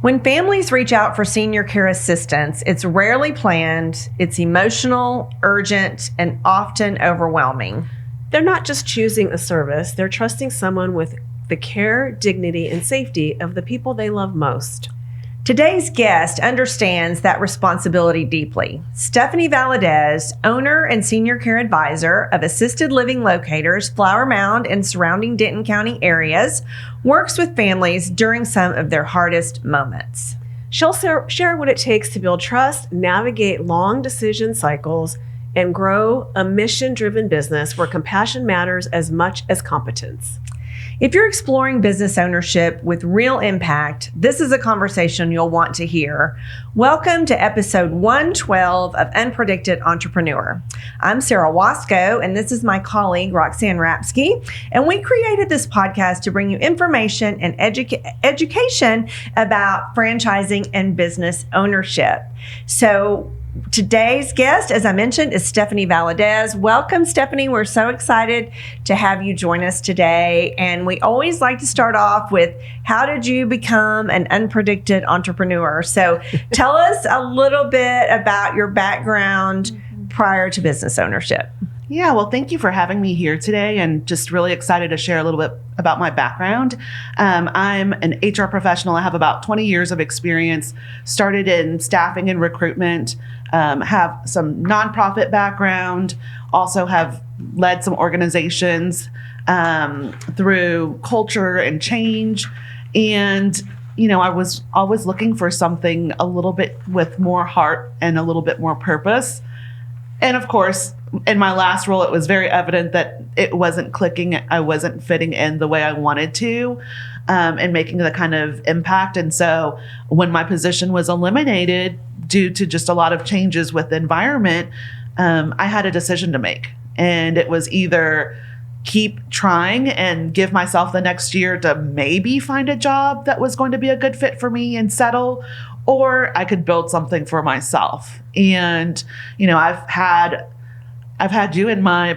When families reach out for senior care assistance, it's rarely planned, it's emotional, urgent, and often overwhelming. They're not just choosing a service, they're trusting someone with the care, dignity, and safety of the people they love most. Today's guest understands that responsibility deeply. Stephanie Valadez, owner and senior care advisor of assisted living Locators, Flower Mound, and surrounding Denton County areas, works with families during some of their hardest moments. She'll share what it takes to build trust, navigate long decision cycles, and grow a mission-driven business where compassion matters as much as competence. If you're exploring business ownership with real impact, this is a conversation you'll want to hear. Welcome to episode 112 of Unpredicted Entrepreneur. I'm Sara Waskow, and this is my colleague, Roxanne Rapske, and we created this podcast to bring you information and education about franchising and business ownership. So today's guest, as I mentioned, is Stephanie Valadez. Welcome, Stephanie. We're so excited to have you join us today. And we always like to start off with, how did you become an unpredicted entrepreneur? So tell us a little bit about your background prior to business ownership. Yeah, well, thank you for having me here today, and just really excited to share a little bit about my background. I'm an HR professional. I have about 20 years of experience, started in staffing and recruitment, have some nonprofit background, also have led some organizations through culture and change. And, you know, I was always looking for something a little bit with more heart and a little bit more purpose. And of course, in my last role, it was very evident that it wasn't clicking. I wasn't fitting in the way I wanted to, and making the kind of impact. And so when my position was eliminated due to just a lot of changes with the environment, I had a decision to make. And it was either keep trying and give myself the next year to maybe find a job that was going to be a good fit for me and settle, or I could build something for myself. And, you know, I've had you in my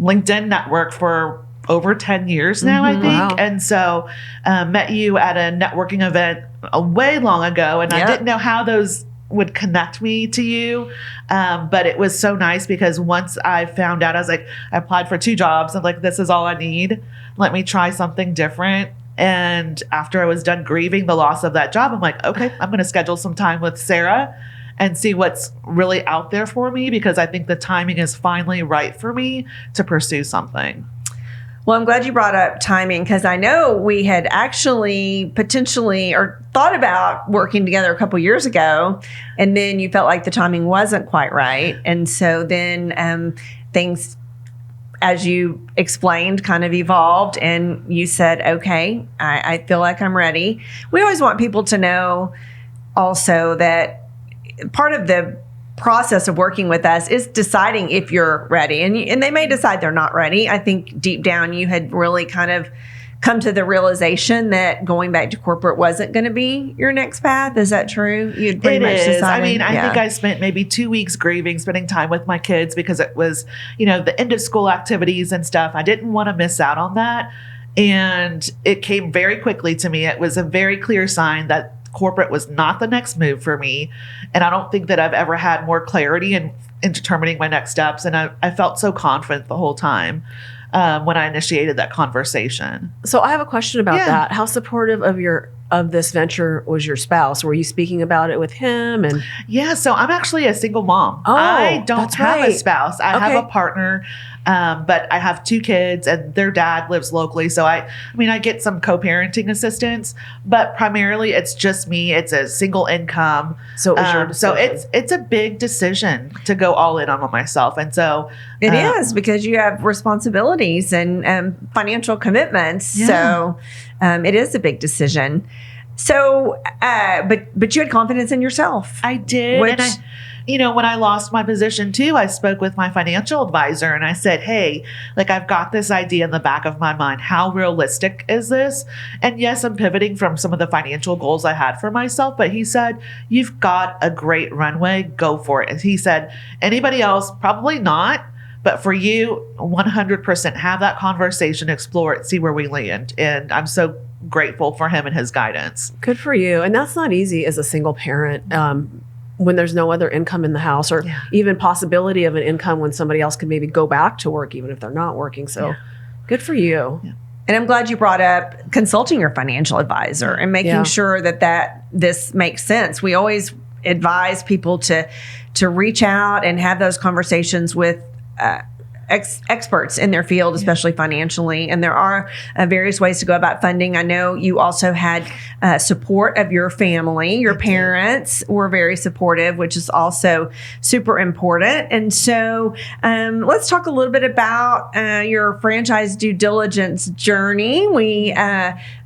LinkedIn network for over 10 years now, I think. Wow. And so met you at a networking event way long ago, and I didn't know how those would connect me to you. But it was so nice because once I found out, I was like, I applied for 2 jobs. I'm like, this is all I need. Let me try something different. And after I was done grieving the loss of that job, I'm like, okay, I'm going to schedule some time with Sara and see what's really out there for me, because I think the timing is finally right for me to pursue something. Well, I'm glad you brought up timing, because I know we had actually potentially or thought about working together a couple years ago, and then you felt like the timing wasn't quite right. And so then things, as you explained, kind of evolved, and you said, okay, I feel like I'm ready. We always want people to know also that part of the process of working with us is deciding if you're ready, and they may decide they're not ready. I think deep down you had really kind of come to the realization that going back to corporate wasn't going to be your next path. Is that true? You'd pretty much decided. I mean, I think I spent maybe 2 weeks grieving, spending time with my kids, because it was, you know, the end of school activities and stuff. I didn't want to miss out on that. And it came very quickly to me. It was a very clear sign that corporate was not the next move for me. And I don't think that I've ever had more clarity in determining my next steps. And I felt so confident the whole time when I initiated that conversation. So I have a question about that. How supportive of this venture was your spouse? Were you speaking about it with him? And so I'm actually a single mom. I don't have a spouse. I have a partner, but I have 2 kids, and their dad lives locally. So I get some co-parenting assistance, but primarily it's just me. It's a single income. So it was your decision. So it's a big decision to go all in on myself. And so it is, because you have responsibilities and financial commitments. Yeah. So it is a big decision. So, but you had confidence in yourself. I did. Which, and when I lost my position too, I spoke with my financial advisor and I said, hey, like, I've got this idea in the back of my mind. How realistic is this? And yes, I'm pivoting from some of the financial goals I had for myself, but he said, you've got a great runway, go for it. And he said, anybody else, probably not. But for you, 100% have that conversation, explore it, see where we land. And I'm so grateful for him and his guidance. Good for you. And that's not easy as a single parent. When there's no other income in the house, or even possibility of an income when somebody else could maybe go back to work, even if they're not working. So good for you. Yeah. And I'm glad you brought up consulting your financial advisor and making sure that this makes sense. We always advise people to reach out and have those conversations with experts in their field, especially financially. And there are various ways to go about funding. I know you also had support of your family. Your parents were very supportive, which is also super important. And so let's talk a little bit about your franchise due diligence journey. We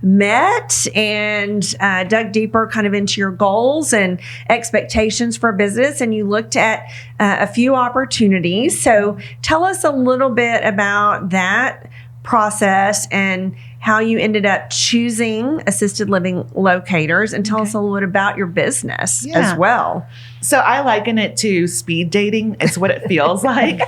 met and dug deeper kind of into your goals and expectations for business. And you looked at a few opportunities. So tell us a little bit about that process and how you ended up choosing assisted living locators, and tell us a little bit about your business as well. So I liken it to speed dating. It's what it feels like.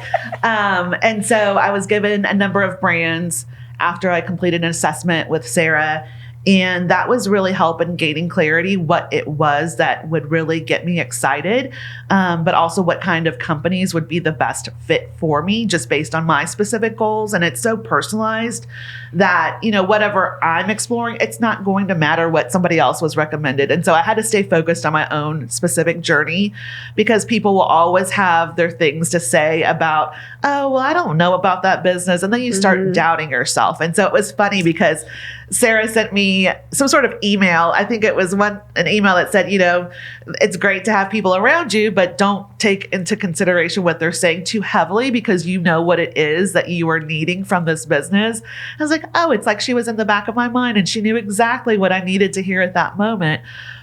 And so I was given a number of brands after I completed an assessment with Sara. And that was really helping gaining clarity what it was that would really get me excited, but also what kind of companies would be the best fit for me just based on my specific goals. And it's so personalized that, whatever I'm exploring, it's not going to matter what somebody else was recommended. And so I had to stay focused on my own specific journey, because people will always have their things to say about, oh, well, I don't know about that business. And then you start doubting yourself. And so it was funny because Sara sent me some sort of email. I think it was an email that said, it's great to have people around you, but don't take into consideration what they're saying too heavily, because you know what it is that you are needing from this business. I was like, oh, it's like she was in the back of my mind and she knew exactly what I needed to hear at that moment.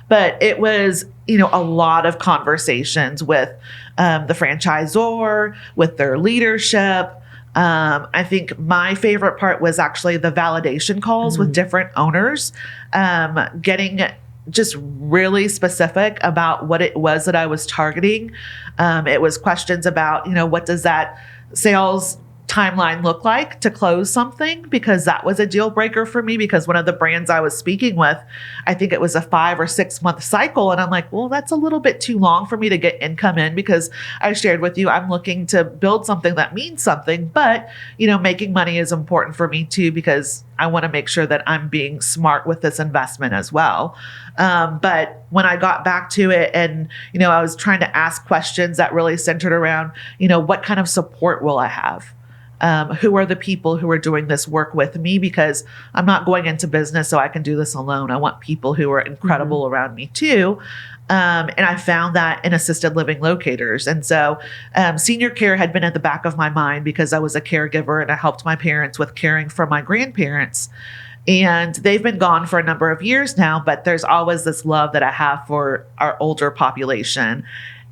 But it was, a lot of conversations with the franchisor, with their leadership. I think my favorite part was actually the validation calls with different owners, getting just really specific about what it was that I was targeting. It was questions about, what does that sales timeline look like to close something? Because that was a deal breaker for me, because one of the brands I was speaking with, I think it was a 5 or 6 month cycle. And I'm like, well, that's a little bit too long for me to get income in, because I shared with you, I'm looking to build something that means something, but making money is important for me too, because I want to make sure that I'm being smart with this investment as well. But when I got back to it and, I was trying to ask questions that really centered around, what kind of support will I have? Who are the people who are doing this work with me? Because I'm not going into business so I can do this alone. I want people who are incredible around me too. And I found that in assisted living locators. And so senior care had been at the back of my mind because I was a caregiver and I helped my parents with caring for my grandparents. And they've been gone for a number of years now, but there's always this love that I have for our older population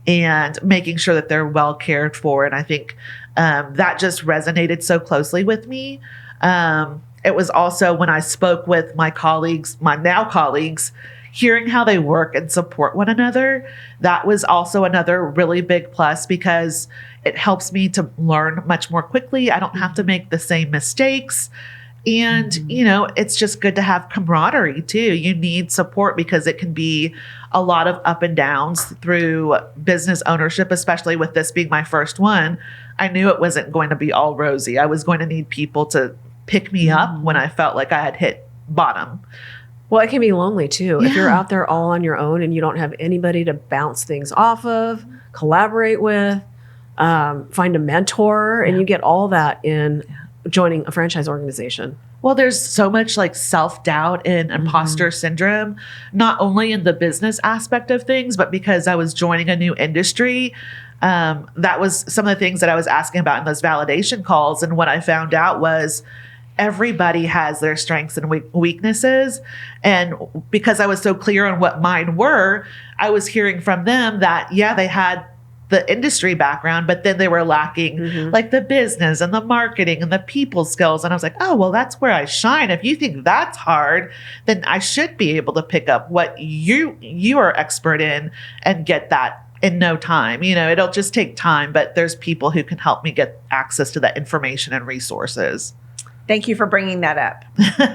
and making sure that they're well cared for. And I think that just resonated so closely with me. It was also when I spoke with my colleagues, my now colleagues, hearing how they work and support one another. That was also another really big plus, because it helps me to learn much more quickly. I don't have to make the same mistakes. And, it's just good to have camaraderie too. You need support because it can be a lot of up and downs through business ownership, especially with this being my first one. I knew it wasn't going to be all rosy. I was going to need people to pick me up when I felt like I had hit bottom. Well, it can be lonely too. If you're out there all on your own and you don't have anybody to bounce things off of, collaborate with, find a mentor, and you get all that in joining a franchise organization. Well, there's so much like self-doubt and imposter syndrome, not only in the business aspect of things, but because I was joining a new industry. That was some of the things that I was asking about in those validation calls. And what I found out was everybody has their strengths and weaknesses. And because I was so clear on what mine were, I was hearing from them that, they had the industry background, but then they were lacking like the business and the marketing and the people skills. And I was like, oh, well, that's where I shine. If you think that's hard, then I should be able to pick up what you are expert in and get that in no time. It'll just take time, but there's people who can help me get access to that information and resources. Thank you for bringing that up.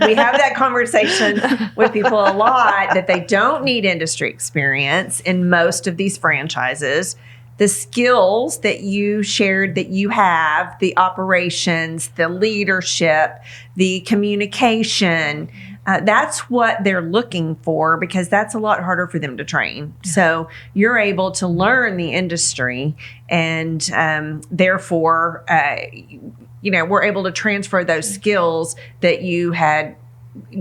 We have that conversation with people a lot that they don't need industry experience in most of these franchises. The skills that you shared that you have, the operations, the leadership, the communication, that's what they're looking for, because that's a lot harder for them to train. So you're able to learn the industry, and therefore, we're able to transfer those skills that you had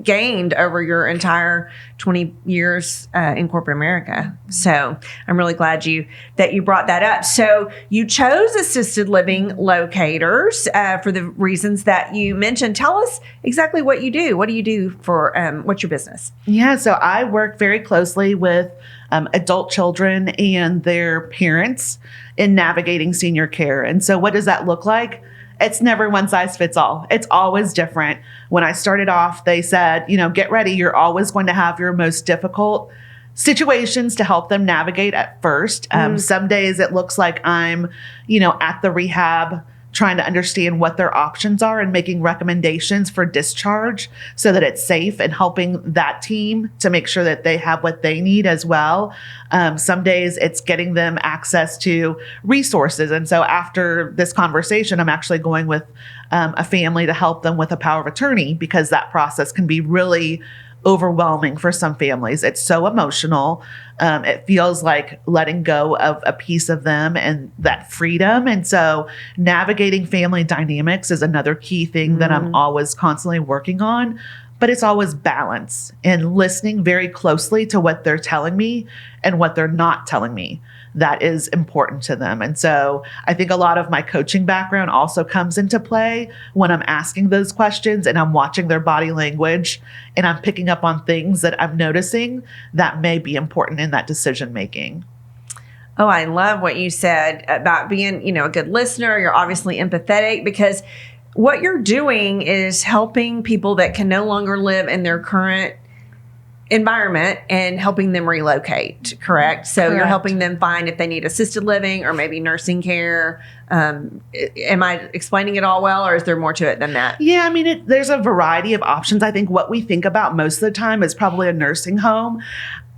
gained over your entire 20 years in corporate America. So I'm really glad that you brought that up. So you chose assisted living locators for the reasons that you mentioned. Tell us exactly what you do. What do you do for, what's your business? Yeah, so I work very closely with adult children and their parents in navigating senior care. And so what does that look like? It's never one size fits all. It's always different. When I started off, they said, get ready. You're always going to have your most difficult situations to help them navigate at first. Some days it looks like I'm, at the rehab trying to understand what their options are and making recommendations for discharge so that it's safe, and helping that team to make sure that they have what they need as well. Some days it's getting them access to resources. And so after this conversation, I'm actually going with a family to help them with a power of attorney, because that process can be really overwhelming for some families. It's so emotional. It feels like letting go of a piece of them and that freedom. And so navigating family dynamics is another key thing that I'm always constantly working on. But it's always balance and listening very closely to what they're telling me and what they're not telling me. That is important to them. And so I think a lot of my coaching background also comes into play when I'm asking those questions and I'm watching their body language and I'm picking up on things that I'm noticing that may be important in that decision making. Oh, I love what you said about being, a good listener. You're obviously empathetic, because what you're doing is helping people that can no longer live in their current environment and helping them relocate, correct? So You're helping them find if they need assisted living or maybe nursing care. Am I explaining it all well, or is there more to it than that? Yeah, there's a variety of options. I think what we think about most of the time is probably a nursing home.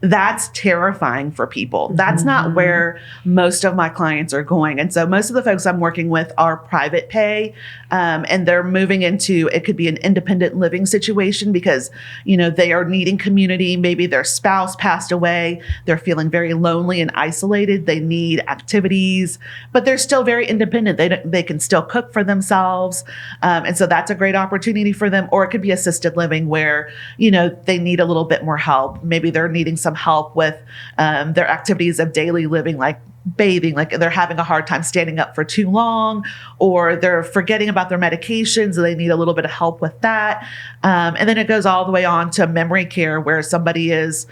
That's terrifying for people. That's not where most of my clients are going. And so most of the folks I'm working with are private pay, and they're moving into, it could be an independent living situation because, they are needing community. Maybe their spouse passed away. They're feeling very lonely and isolated. They need activities, but they're still very independent. They can still cook for themselves. And so that's a great opportunity for them. Or it could be assisted living where, they need a little bit more help. Maybe they're needing some help with their activities of daily living, like bathing, like they're having a hard time standing up for too long, or they're forgetting about their medications and they need a little bit of help with that. And then it goes all the way on to memory care, where somebody is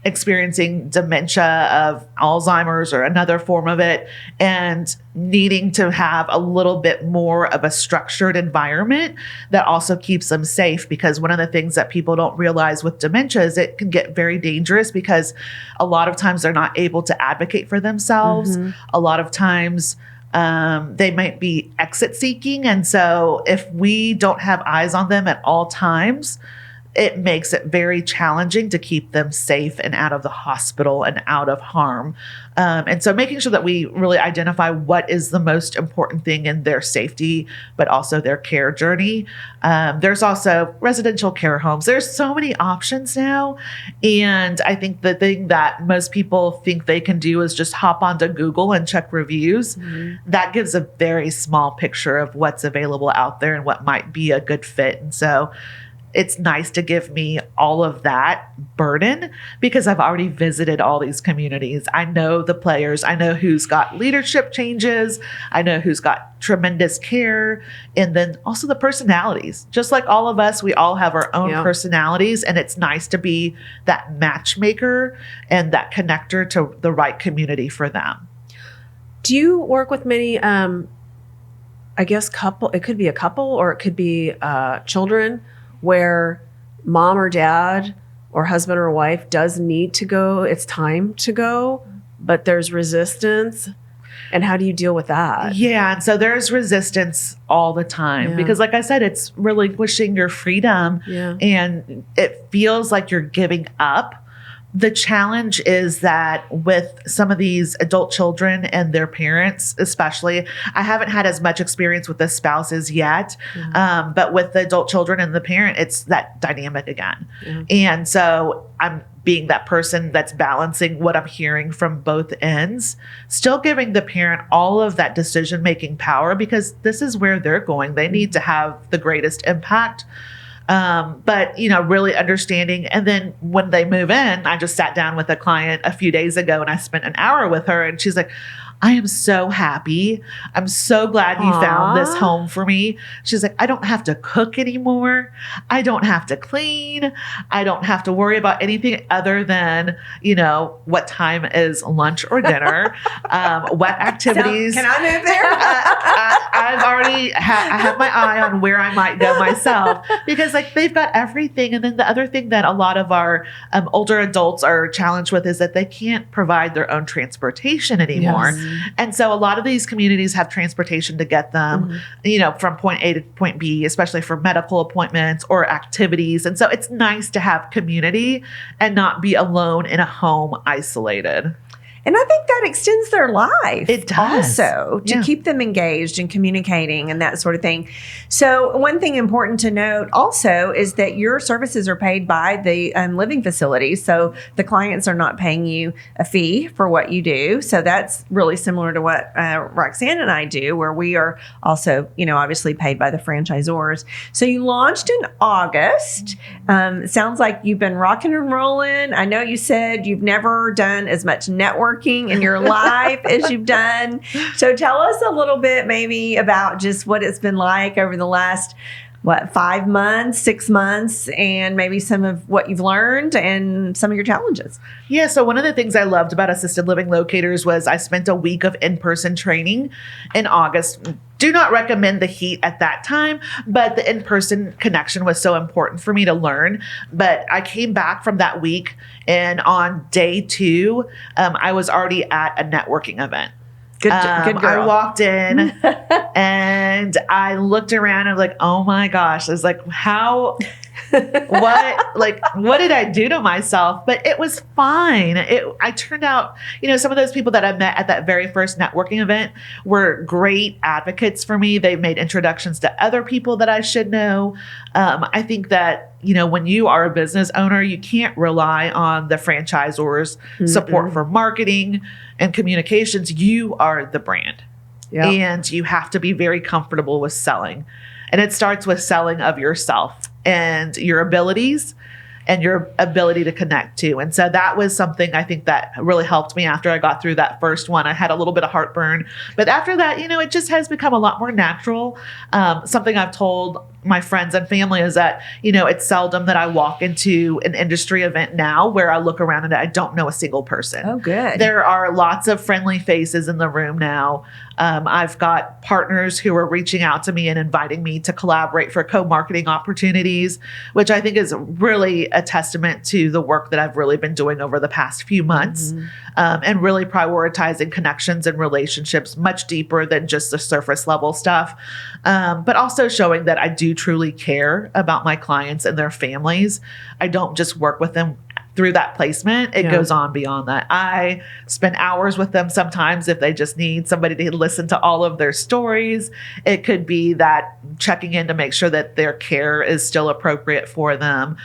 experiencing dementia of Alzheimer's or another form of it, and needing to have a little bit more of a structured environment that also keeps them safe. Because one of the things that people don't realize with dementia is it can get very dangerous, because a lot of times they're not able to advocate for themselves. A lot of times they might be exit seeking. And so if we don't have eyes on them at all times, it makes it very challenging to keep them safe and out of the hospital and out of harm. And so making sure that we really identify what is the most important thing in their safety, but also their care journey. There's also residential care homes. There's so many options now. And I think the thing that most people think they can do is just hop onto Google and check reviews. That gives a very small picture of what's available out there and what might be a good fit. And so it's nice to give me all of that burden, because I've already visited all these communities. I know the players. I know who's got leadership changes. I know who's got tremendous care. And then also the personalities. Just like all of us, we all have our own personalities. And it's nice to be that matchmaker and that connector to the right community for them. Do you work with many, I guess, couple? It could be a couple, or it could be children, where mom or dad or husband or wife does need to go, it's time to go, but there's resistance. And how do you deal with that? Yeah. And so there's resistance all the time because, like I said, it's relinquishing your freedom and it feels like you're giving up. The challenge is that with some of these adult children and their parents, especially, I haven't had as much experience with the spouses yet. But with the adult children and the parent, it's that dynamic again. And so I'm being that person that's balancing what I'm hearing from both ends, still giving the parent all of that decision-making power because this is where they're going. They need to have the greatest impact. But, really understanding. And then when they move in, I just sat down with a client a few days ago and I spent an hour with her and she's like, I am so happy. I'm so glad you found this home for me. She's like, I don't have to cook anymore. I don't have to clean. I don't have to worry about anything other than, what time is lunch or dinner, what activities. So, can I move there? I've already I have my eye on where I might go myself because they've got everything. And then the other thing that a lot of our older adults are challenged with is that they can't provide their own transportation anymore. Yes. And so a lot of these communities have transportation to get them, from point A to point B, especially for medical appointments or activities. And so it's nice to have community and not be alone in a home isolated. And I think that extends their life. It does. Also, to keep them engaged and communicating and that sort of thing. So one thing important to note also is that your services are paid by the living facility. So the clients are not paying you a fee for what you do. So that's really similar to what Roxanne and I do, where we are also, obviously paid by the franchisors. So you launched in August. It sounds like you've been rocking and rolling. I know you said you've never done as much networking in your life as you've done. So tell us a little bit maybe about just what it's been like over the last, 5 months, 6 months, and maybe some of what you've learned and some of your challenges. Yeah. So one of the things I loved about assisted living locators was I spent a week of in-person training in August. Do not recommend the heat at that time, but the in-person connection was so important for me to learn. But I came back from that week and on day 2, I was already at a networking event. Good girl. I walked in and I looked around and like, oh my gosh. I was like, what did I do to myself? But it was fine. I turned out, some of those people that I met at that very first networking event were great advocates for me. They made introductions to other people that I should know. I think that, when you are a business owner, you can't rely on the franchisor's support for marketing and communications. You are the brand. Yep. And you have to be very comfortable with selling. And it starts with selling of yourself and your abilities and your ability to connect to. And so that was something I think that really helped me after I got through that first one. I had a little bit of heartburn, but after that, it just has become a lot more natural. Something I've told my friends and family is that, it's seldom that I walk into an industry event now where I look around and I don't know a single person. Oh, good. There are lots of friendly faces in the room now. I've got partners who are reaching out to me and inviting me to collaborate for co-marketing opportunities, which I think is really a testament to the work that I've really been doing over the past few months, and really prioritizing connections and relationships much deeper than just the surface level stuff, but also showing that I do truly care about my clients and their families. I don't just work with them through that placement. It goes on beyond that. I spend hours with them sometimes if they just need somebody to listen to all of their stories. It could be that checking in to make sure that their care is still appropriate for them.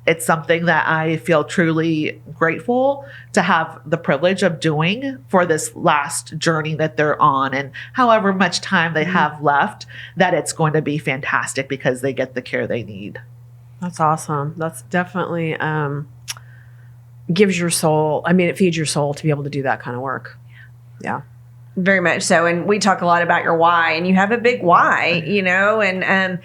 It's something that I feel truly grateful to have the privilege of doing for this last journey that they're on. And however much time they have left, that it's going to be fantastic because they get the care they need. That's awesome. That's definitely gives your soul, it feeds your soul to be able to do that kind of work. Yeah. Very much so. And we talk a lot about your why, and you have a big why, and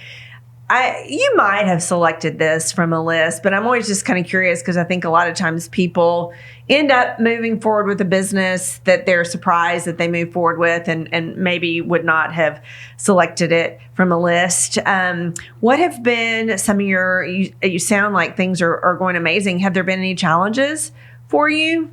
you might have selected this from a list, but I'm always just kind of curious because I think a lot of times people end up moving forward with a business that they're surprised that they move forward with and maybe would not have selected it from a list. What have been some of you sound like things are going amazing. Have there been any challenges for you?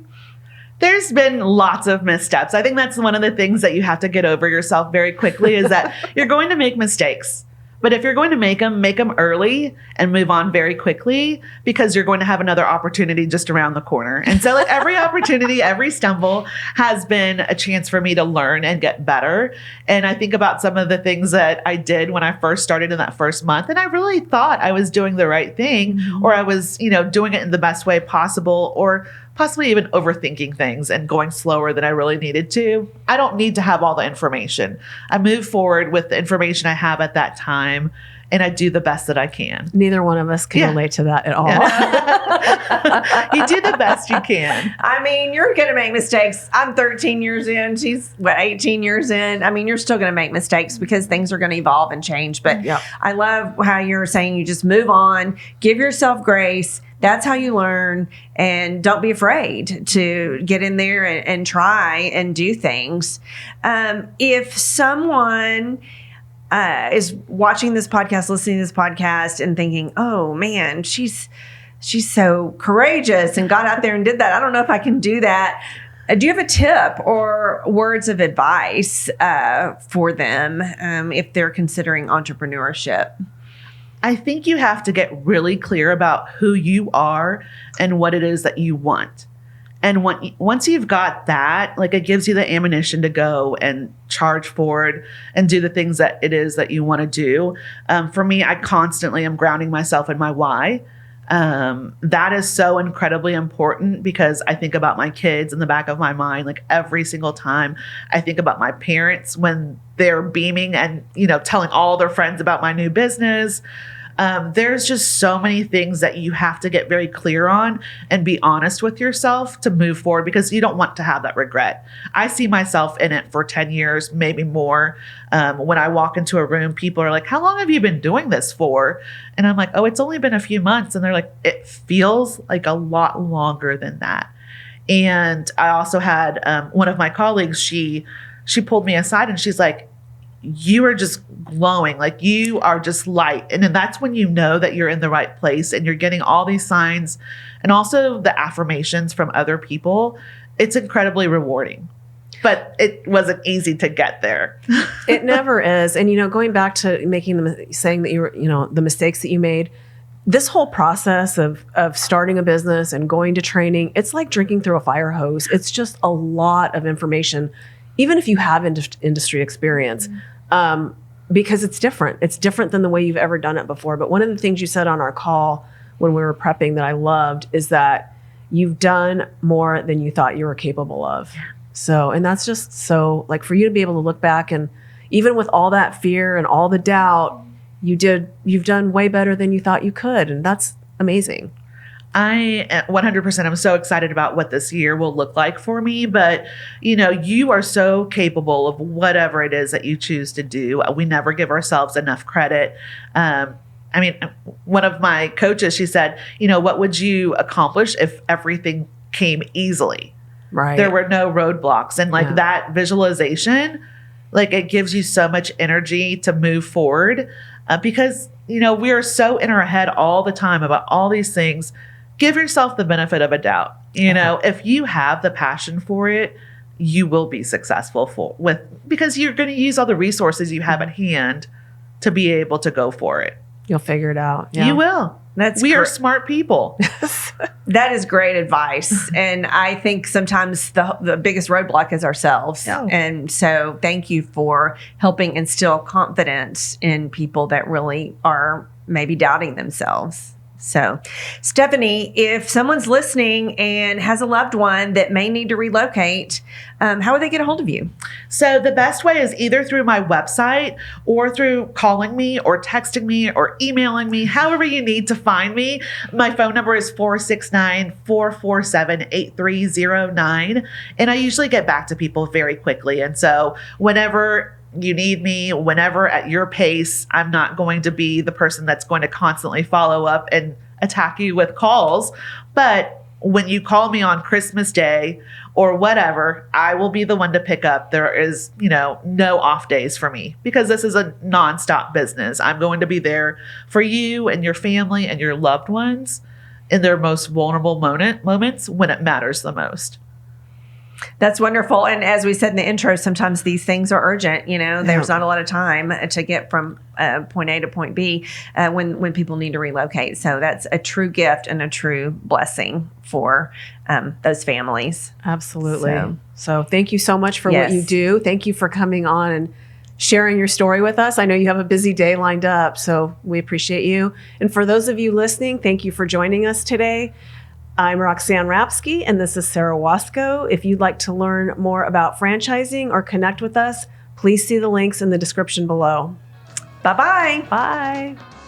There's been lots of missteps. I think that's one of the things that you have to get over yourself very quickly is that you're going to make mistakes. But if you're going to make them early and move on very quickly, because you're going to have another opportunity just around the corner. And so like every opportunity, every stumble has been a chance for me to learn and get better. And I think about some of the things that I did when I first started in that first month. And I really thought I was doing the right thing, or I was, doing it in the best way possible, or possibly even overthinking things and going slower than I really needed to. I don't need to have all the information. I move forward with the information I have at that time, and I do the best that I can. Neither one of us can relate to that at all. You do the best you can. I mean, you're going to make mistakes. I'm 13 years in. She's 18 years in. I mean, you're still going to make mistakes because things are going to evolve and change. But I love how you're saying you just move on, give yourself grace. That's how you learn, and don't be afraid to get in there and try and do things. If someone is watching this podcast, listening to this podcast, and thinking, "Oh man, she's so courageous and got out there and did that. I don't know if I can do that." Do you have a tip or words of advice for them if they're considering entrepreneurship? I think you have to get really clear about who you are and what it is that you want. And once you've got that, like it gives you the ammunition to go and charge forward and do the things that it is that you want to do. For me, I constantly am grounding myself in my why. That is so incredibly important because I think about my kids in the back of my mind, like every single time. I think about my parents when they're beaming and, telling all their friends about my new business. There's just so many things that you have to get very clear on and be honest with yourself to move forward because you don't want to have that regret. I see myself in it for 10 years, maybe more. When I walk into a room, people are like, "How long have you been doing this for?" And I'm like, "Oh, it's only been a few months." And they're like, "It feels like a lot longer than that." And I also had one of my colleagues, she pulled me aside and she's like, "You are just glowing, like you are just light." And then that's when you know that you're in the right place and you're getting all these signs and also the affirmations from other people. It's incredibly rewarding, but it wasn't easy to get there. It never is. And, going back to saying that you were, the mistakes that you made, this whole process of starting a business and going to training, it's like drinking through a fire hose. It's just a lot of information, even if you have industry experience, because it's different. It's different than the way you've ever done it before. But one of the things you said on our call when we were prepping that I loved is that you've done more than you thought you were capable of. So, and that's just so, like, for you to be able to look back and even with all that fear and all the doubt, you've done way better than you thought you could. And that's amazing. I 100% I'm so excited about what this year will look like for me. But, you are so capable of whatever it is that you choose to do. We never give ourselves enough credit. One of my coaches, she said, "What would you accomplish if everything came easily?" Right. There were no roadblocks. And that visualization, it gives you so much energy to move forward because, we are so in our head all the time about all these things. Give yourself the benefit of a doubt. If you have the passion for it, you will be successful because you're going to use all the resources you have at hand to be able to go for it. You'll figure it out. Yeah. You will. We are smart people. That is great advice. And I think sometimes the biggest roadblock is ourselves. Yeah. And so thank you for helping instill confidence in people that really are maybe doubting themselves. So, Stephanie, if someone's listening and has a loved one that may need to relocate, how would they get a hold of you? So the best way is either through my website or through calling me or texting me or emailing me, however you need to find me. My phone number is 469-447-8309. And I usually get back to people very quickly. And so whenever you need me, whenever at your pace, I'm not going to be the person that's going to constantly follow up and attack you with calls. But when you call me on Christmas Day or whatever, I will be the one to pick up. There is, no off days for me because this is a nonstop business. I'm going to be there for you and your family and your loved ones in their most vulnerable moments when it matters the most. That's wonderful. And as we said in the intro, sometimes these things are urgent. There's not a lot of time to get from point A to point B when people need to relocate. So that's a true gift and a true blessing for those families. Absolutely. So thank you so much for what you do. Thank you for coming on and sharing your story with us. I know you have a busy day lined up, so we appreciate you. And for those of you listening, thank you for joining us today. I'm Roxanne Rapske, and this is Sara Waskow. If you'd like to learn more about franchising or connect with us, please see the links in the description below. Bye-bye. Bye.